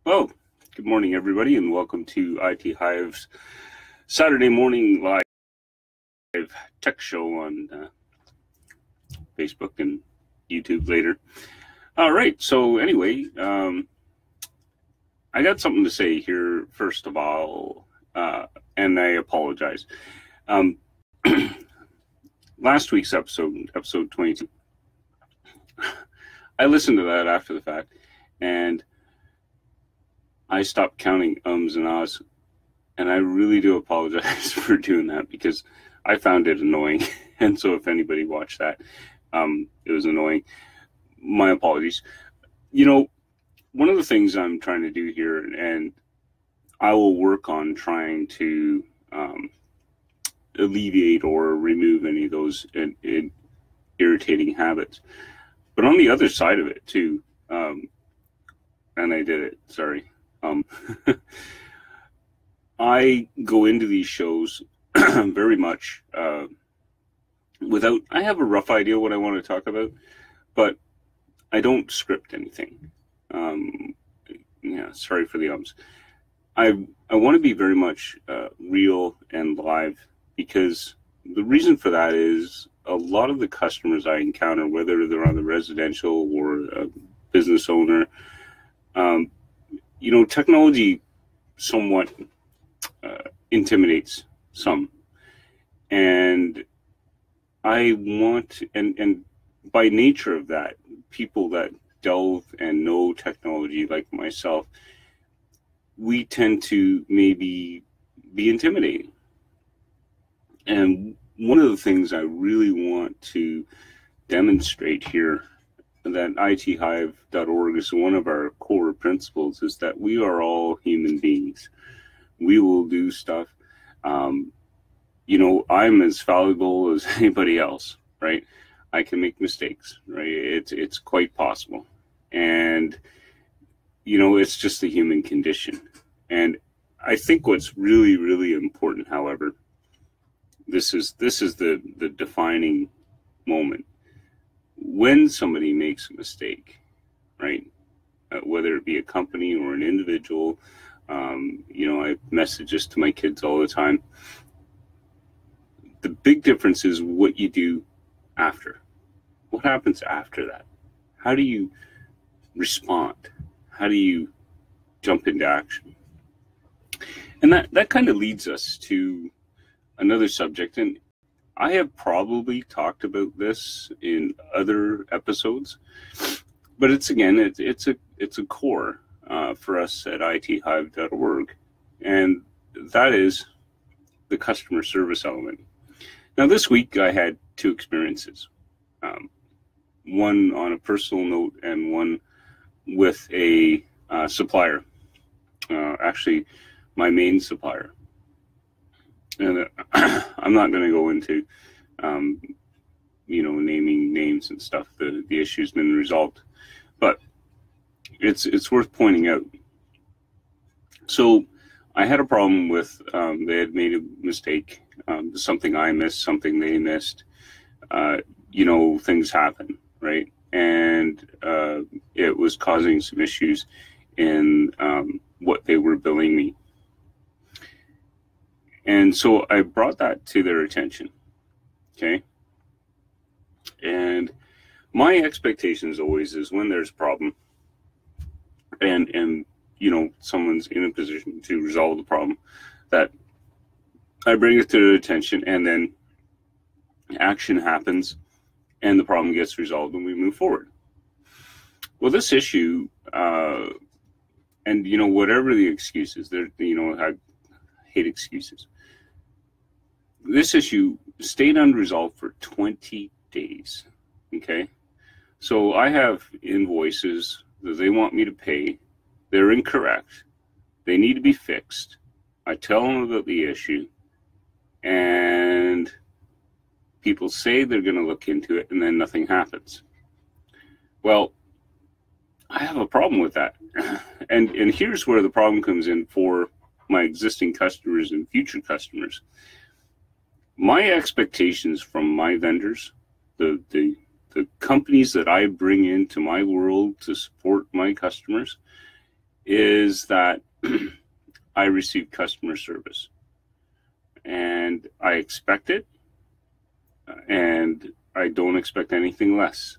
Well, good morning, everybody, and welcome to ITHive's Saturday morning live tech show on Facebook and YouTube later. All right, so anyway, I got something to say here, first of all, and I apologize. Last week's episode 22, I listened to that after the fact, and I stopped counting ums and ahs, and I really do apologize for doing that because I found it annoying. And so if anybody watched that, it was annoying. My apologies. You know, one of the things I'm trying to do here, and I will work on trying to alleviate or remove any of those irritating habits. But on the other side of it too, and I did it, sorry. I go into these shows very much I have a rough idea what I want to talk about, but I don't script anything. Yeah, sorry for the ums. I want to be very much real and live, because the reason for that is a lot of the customers I encounter, whether they're on the residential or a business owner, you know, technology somewhat intimidates some. And I want, and by nature of that, people that delve and know technology like myself, we tend to maybe be intimidating. And one of the things I really want to demonstrate here, that ITHive.org is one of our core principles, is that we are all human beings. We will do stuff. You know, I'm as fallible as anybody else, right? I can make mistakes, right? It's quite possible. And, you know, it's just the human condition. And I think what's really, really important, however, this is the defining moment. When somebody makes a mistake, right? Whether it be a company or an individual, you know, I message this to my kids all the time. The big difference is what you do after. What happens after that? How do you respond? How do you jump into action? And that kind of leads us to another subject, and I have probably talked about this in other episodes, but it's a core for us at ITHive.org, and that is the customer service element. Now, this week I had two experiences, one on a personal note and one with a supplier, actually my main supplier. And I'm not going to go into, you know, naming names and stuff. The issue's been resolved, but it's worth pointing out. So I had a problem with, they had made a mistake, something I missed, something they missed. You know, things happen, right? And it was causing some issues in what they were billing me. And so I brought that to their attention, okay? And my expectations always is when there's a problem and you know, someone's in a position to resolve the problem, that I bring it to their attention, and then action happens and the problem gets resolved and we move forward. Well, this issue, and you know, whatever the excuses, there, you know, I hate excuses. This issue stayed unresolved for 20 days, okay? So I have invoices that they want me to pay. They're incorrect. They need to be fixed. I tell them about the issue, and people say they're going to look into it, and then nothing happens. Well, I have a problem with that. And here's where the problem comes in for my existing customers and future customers. My expectations from my vendors, the companies that I bring into my world to support my customers, is that I receive customer service, and I expect it, and I don't expect anything less.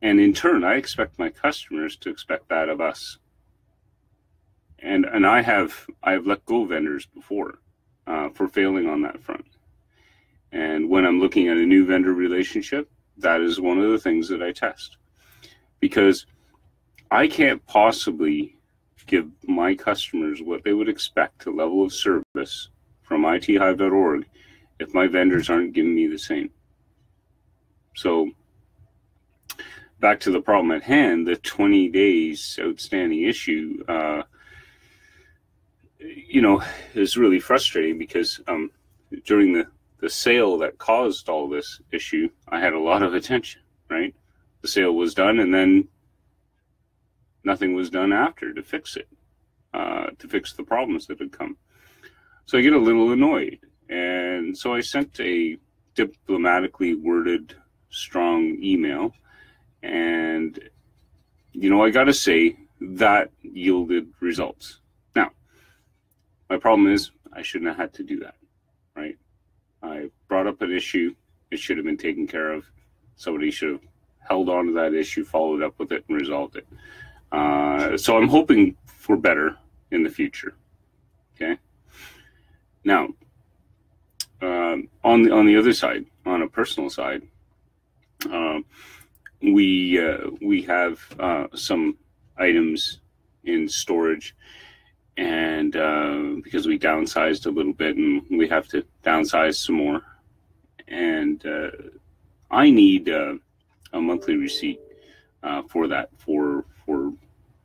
And in turn, I expect my customers to expect that of us. And I've let go of vendors before for failing on that front. And when I'm looking at a new vendor relationship, that is one of the things that I test, because I can't possibly give my customers what they would expect, a level of service from ITHive.org, if my vendors aren't giving me the same. So back to the problem at hand, the 20 days outstanding issue, is really frustrating, because during the sale that caused all this issue, I had a lot of attention, right? The sale was done, and then nothing was done after to fix it, to fix the problems that had come. So I get a little annoyed. And so I sent a diplomatically worded, strong email. And, I got to say, that yielded results. Now, my problem is I shouldn't have had to do that, right? I brought up an issue. It should have been taken care of. Somebody should have held on to that issue, followed up with it, and resolved it. So I'm hoping for better in the future. Okay. Now, on the other side, on a personal side, we have some items in storage, and because we downsized a little bit, and we have to downsize some more, and I need a monthly receipt for that, for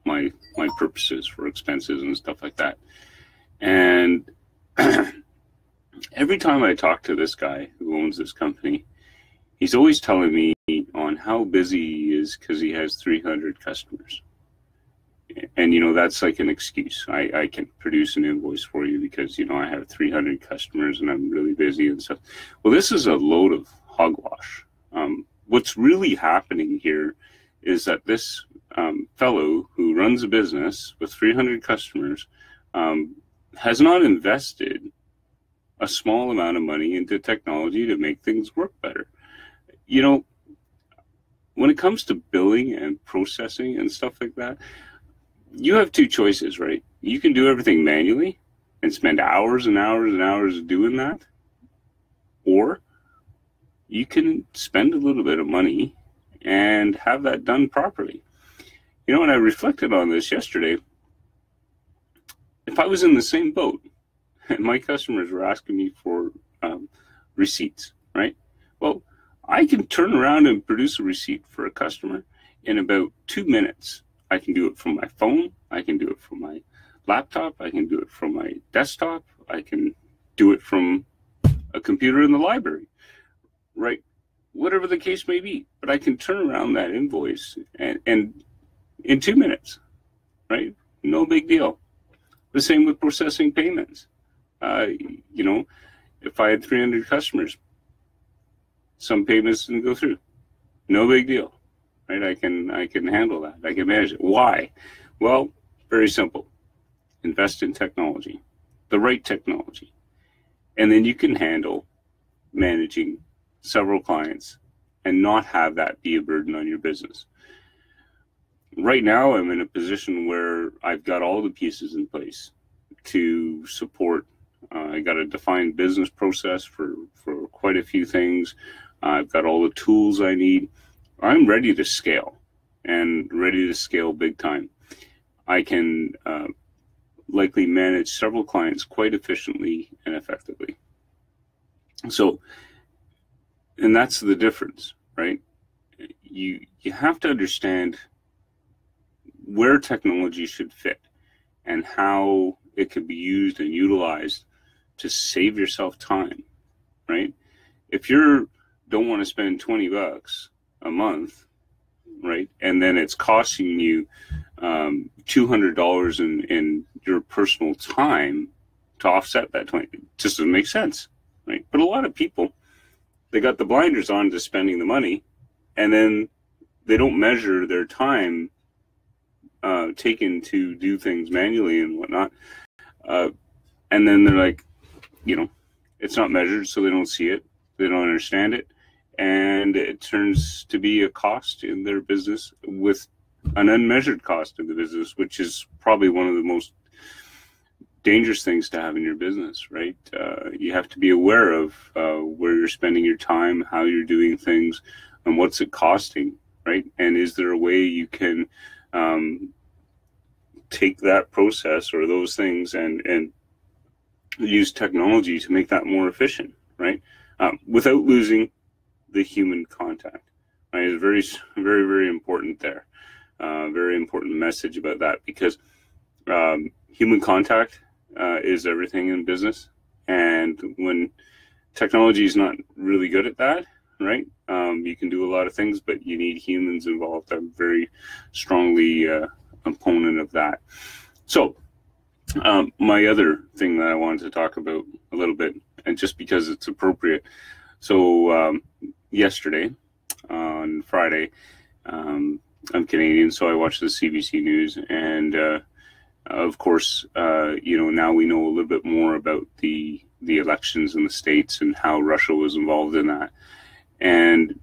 my purposes, for expenses and stuff like that. And every time I talk to this guy who owns this company, he's always telling me on how busy he is because he has 300 customers. And, that's like an excuse. I can produce an invoice for you because, I have 300 customers and I'm really busy and stuff. Well, this is a load of hogwash. What's really happening here is that this fellow who runs a business with 300 customers has not invested a small amount of money into technology to make things work better. When it comes to billing and processing and stuff like that, you have two choices, right? You can do everything manually and spend hours and hours and hours doing that, or you can spend a little bit of money and have that done properly. And I reflected on this yesterday. If I was in the same boat and my customers were asking me for receipts, right? Well, I can turn around and produce a receipt for a customer in about 2 minutes. I can do it from my phone. I can do it from my laptop. I can do it from my desktop. I can do it from a computer in the library, right? Whatever the case may be. But I can turn around that invoice and in 2 minutes, right? No big deal. The same with processing payments. If I had 300 customers, some payments didn't go through. No big deal, right? I can handle that. I can manage it. Why? Well, very simple. Invest in technology, the right technology, and then you can handle managing several clients and not have that be a burden on your business. Right now, I'm in a position where I've got all the pieces in place to support. I got a defined business process for quite a few things. I've got all the tools I need. I'm ready to scale, and ready to scale big time. I can likely manage several clients quite efficiently and effectively. So, and that's the difference, right? You have to understand where technology should fit and how it can be used and utilized to save yourself time, right? If you don't want to spend $20 a month, right, and then it's costing you $200 in your personal time to offset that 20, it just doesn't make sense, right? But a lot of people, they got the blinders on to spending the money, and then they don't measure their time taken to do things manually and whatnot. And then they're like, it's not measured, so they don't see it. They don't understand it. And it turns to be a cost in their business, with an unmeasured cost in the business, which is probably one of the most dangerous things to have in your business, right? You have to be aware of where you're spending your time, how you're doing things, and what's it costing, right? And is there a way you can take that process or those things and use technology to make that more efficient, right? Without losing the human contact, right? It's very, very, very important there. Very important message about that, because human contact is everything in business. And when technology is not really good at that, right? You can do a lot of things, but you need humans involved. I'm very strongly a opponent of that. So my other thing that I wanted to talk about a little bit, and just because it's appropriate. So yesterday, on Friday, I'm Canadian, so I watch the CBC News, and of course, now we know a little bit more about the elections in the States and how Russia was involved in that. And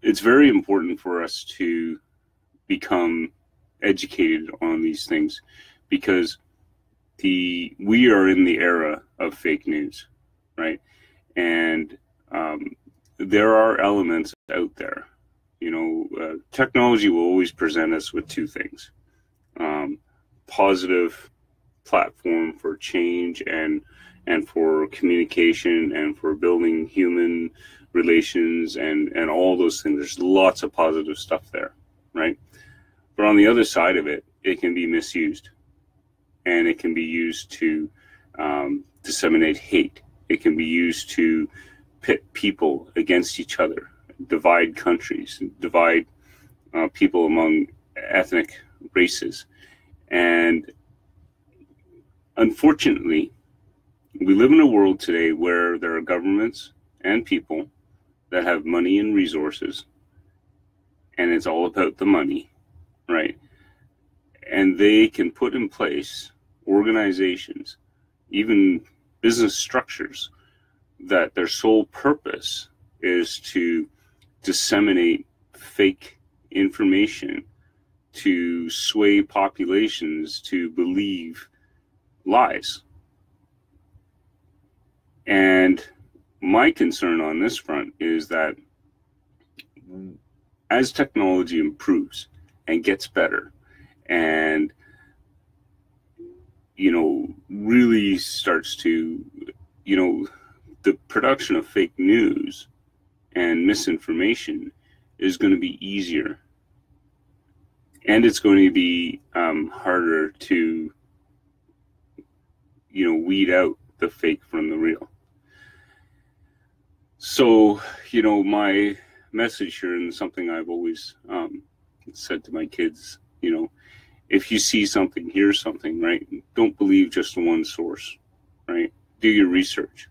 it's very important for us to become educated on these things, because we are in the era of fake news, right? And there are elements out there. Technology will always present us with two things: positive platform for change and for communication and for building human relations and all those things. There's lots of positive stuff there, right? But on the other side of it, it can be misused, and it can be used to disseminate hate. It can be used to pit people against each other, divide countries, divide people among ethnic races. And unfortunately, we live in a world today where there are governments and people that have money and resources, and it's all about the money, right? And they can put in place organizations, even business structures, that their sole purpose is to disseminate fake information, to sway populations to believe lies. And my concern on this front is that as technology improves and gets better, and really starts to, the production of fake news and misinformation is going to be easier, and it's going to be harder to weed out the fake from the real. So my message here, and something I've always said to my kids, if you see something, hear something, right, don't believe just one source, right? Do your research.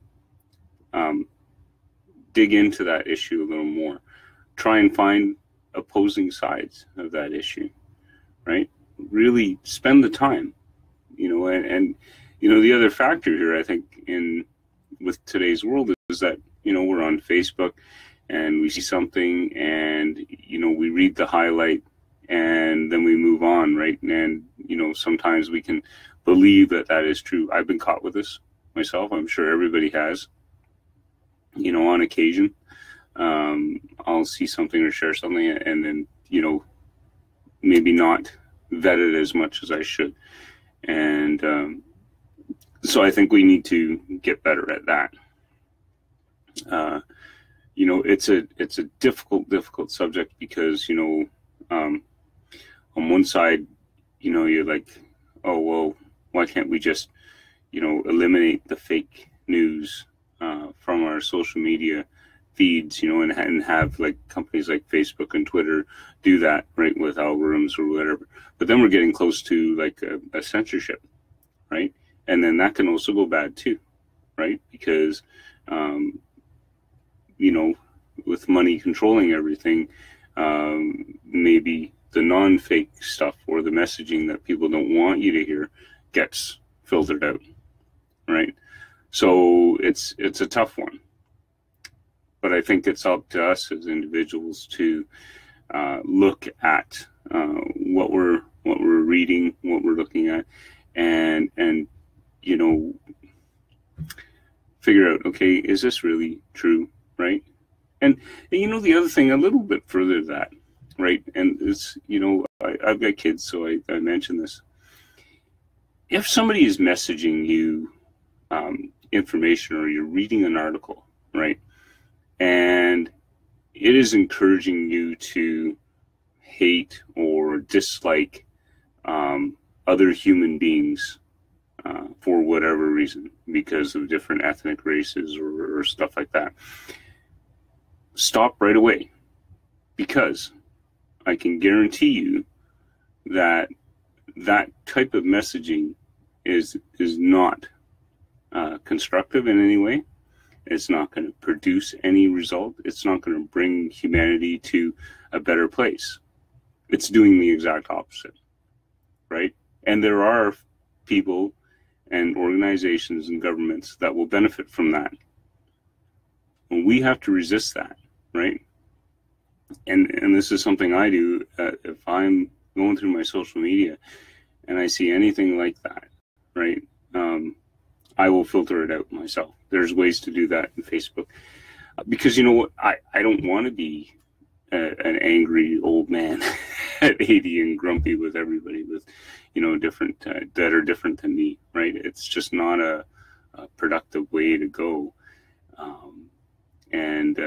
Dig into that issue a little more. Try and find opposing sides of that issue, right? Really spend the time, and the other factor here, I think, with today's world is that, we're on Facebook and we see something and, we read the highlight and then we move on, right? And, sometimes we can believe that is true. I've been caught with this myself. I'm sure everybody has, on occasion. I'll see something or share something and then, maybe not vet it as much as I should. And so I think we need to get better at that. It's a difficult subject, because, on one side, you're like, oh, well, why can't we just, eliminate the fake news from our social media feeds, and have like companies like Facebook and Twitter do that, right, with algorithms or whatever. But then we're getting close to like a censorship, right? And then that can also go bad too, right? Because, with money controlling everything, maybe the non-fake stuff or the messaging that people don't want you to hear gets filtered out, right? So it's a tough one, but I think it's up to us as individuals to look at what we're reading, what we're looking at, and you know, figure out, okay, is this really true, right? And you know, the other thing, a little bit further to that, right? And it's, you know, I've got kids, so I mentioned this. If somebody is messaging you information, or you're reading an article, right, and it is encouraging you to hate or dislike other human beings for whatever reason, because of different ethnic races or stuff like that, stop right away, because I can guarantee you that that type of messaging is not constructive in any way. It's not going to produce any result. It's not going to bring humanity to a better place. It's doing the exact opposite, right? And there are people and organizations and governments that will benefit from that. And we have to resist that, right? And this is something I do. If I'm going through my social media and I see anything like that, right, I will filter it out myself. There's ways to do that in Facebook, because you know what, I don't want to be an angry old man at 80 and grumpy with everybody with, you know, different that are different than me, right? It's just not a productive way to go. And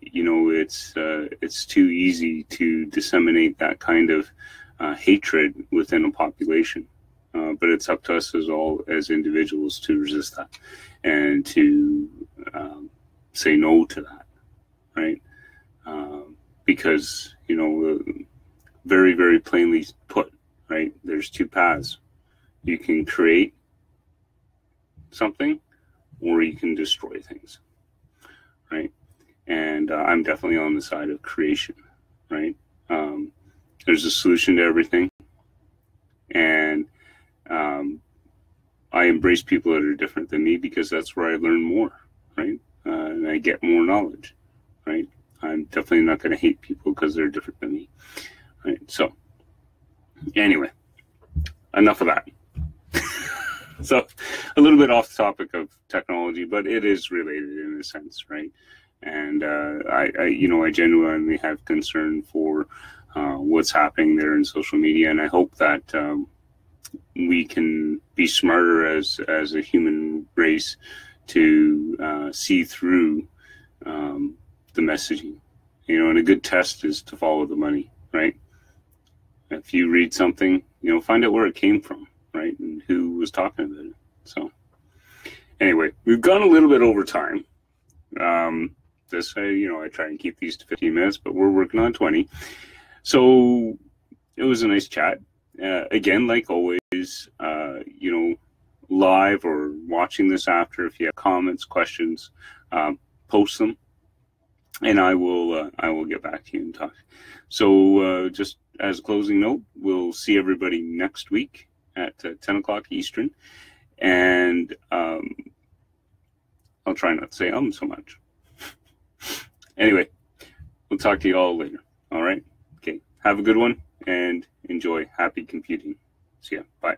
you know, it's too easy to disseminate that kind of hatred within a population. But it's up to us as individuals to resist that and to say no to that, right? Because, you know, very, very plainly put, right, there's two paths. You can create something, or you can destroy things, right? And I'm definitely on the side of creation, right? There's a solution to everything, and I embrace people that are different than me, because that's where I learn more, right? And I get more knowledge, right? I'm definitely not going to hate people because they're different than me, right? So anyway, enough of that. So a little bit off the topic of technology, but it is related in a sense, right? And I you know, I genuinely have concern for what's happening there in social media, and I hope that we can be smarter as a human race to see through the messaging, you know. And a good test is to follow the money, right? If you read something, you know, find out where it came from, right, and who was talking about it. So anyway, we've gone a little bit over time. This, you know, I try and keep these to 15 minutes, but we're working on 20. So it was a nice chat. Again, like always, you know, live or watching this after, if you have comments, questions, post them, and I will get back to you and talk. So just as a closing note, we'll see everybody next week at 10 o'clock Eastern, and I'll try not to say so much. Anyway, we'll talk to you all later. All right? Okay. Have a good one and enjoy. Happy computing. See ya. Bye.